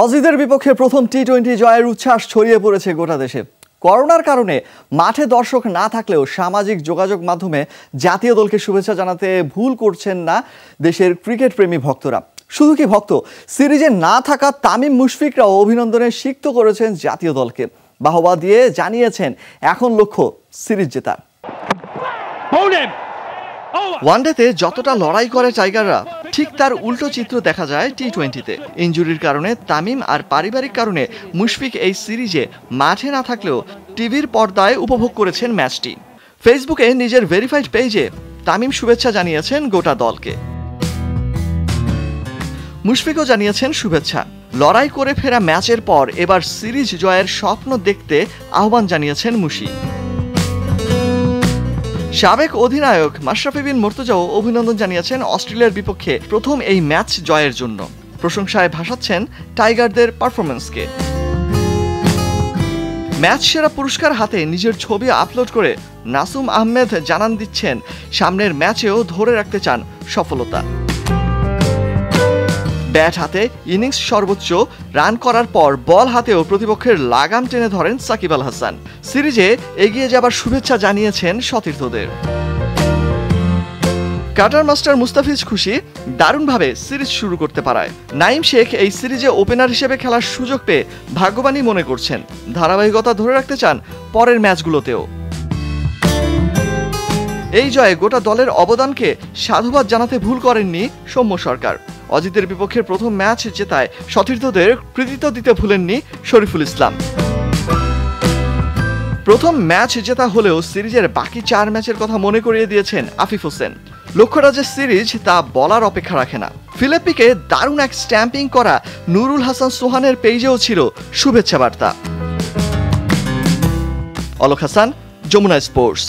অজিদের বিপক্ষে প্রথম টি-20 জয়ের উচ্ছ্বাস ছড়িয়ে পড়েছে গোটা দেশে। করোনার কারণে মাঠে দর্শক না থাকলেও সামাজিক যোগাযোগ মাধ্যমে জাতীয় দলকে শুভেচ্ছা জানাতে ভুল করছেন না দেশের ক্রিকেট প্রেমী ভক্তরা। শুধু কি ভক্ত, সিরিজে না থাকা তামিম মুশফিকরাও অভিনন্দনে সিক্ত করেছেন জাতীয় দলকে। বাহবা দিয়ে জানিয়েছেন এখন লক্ষ্য সিরিজ জেতা। ওয়ানডেতে যতটা লড়াই করে টাইগাররা, ঠিক তার উল্টো চিত্র দেখা যায় টি-20-তে। ইনজুরির কারণে তামিম আর পারিবারিক কারণে মুশফিক এই সিরিজে মাঠে না থাকলেও টিভির পর্দায় উপভোগ করেছেন ম্যাচটি। ফেসবুকে নিজের ভেরিফাইড পেজে তামিম শুভেচ্ছা জানিয়েছেন গোটা দলকে। মুশফিকও জানিয়েছেন শুভেচ্ছা। লড়াই করে ফেরা ম্যাচের পর এবার সিরিজ জয়ের স্বপ্ন দেখতে আহ্বান জানিয়েছেন মুশি। সাবেক অধিনায়ক মাশরাফি বিন মুর্তজাও অভিনন্দন জানিয়েছেন অস্ট্রেলিয়ার বিপক্ষে প্রথম এই ম্যাচ জয়ের জন্য। প্রশংসায় ভাসাচ্ছেন টাইগারদের পারফরম্যান্সকে। ম্যাচ সেরা পুরস্কার হাতে নিজের ছবি আপলোড করে নাসুম আহমেদ জানান দিচ্ছেন সামনের ম্যাচেও ধরে রাখতে চান সফলতা। ব্যাট হাতে ইনিংস সর্বোচ্চ রান করার পর বল হাতেও প্রতিপক্ষের লাগাম টেনে ধরেন সাকিব আল হাসান। সিরিজে এগিয়ে যাবার শুভেচ্ছা জানিয়েছেন সতীর্থদের। কাটার মাস্টার মুস্তাফিজ খুশি দারুণভাবে সিরিজ শুরু করতে পারায়। নাইম শেখ এই সিরিজে ওপেনার হিসেবে খেলার সুযোগ পেয়ে ভাগ্যবানই মনে করছেন। ধারাবাহিকতা ধরে রাখতে চান পরের ম্যাচগুলোতেও। এই জয়ে গোটা দলের অবদানকে সাধুবাদ জানাতে ভুল করেননি সৌম্য সরকার। অজিতের বিপক্ষে প্রথম ম্যাচ জেতায় সতীর্থদের কৃতিত্ব দিতে ভুলেননি শরীফুল ইসলাম। প্রথম ম্যাচ জেতা হলেও সিরিজের বাকি 4 ম্যাচের কথা মনে করিয়ে দিয়েছেন আফিফ হোসেন। লক্ষ্যরাজের সিরিজ তা বলার অপেক্ষা রাখে না। ফিলিপিকে দারুণ এক স্ট্যাম্পিং করা নুরুল হাসান সোহানের পেজেও ছিল শুভেচ্ছা বার্তা। অলক হাসান, যমুনা স্পোর্টস।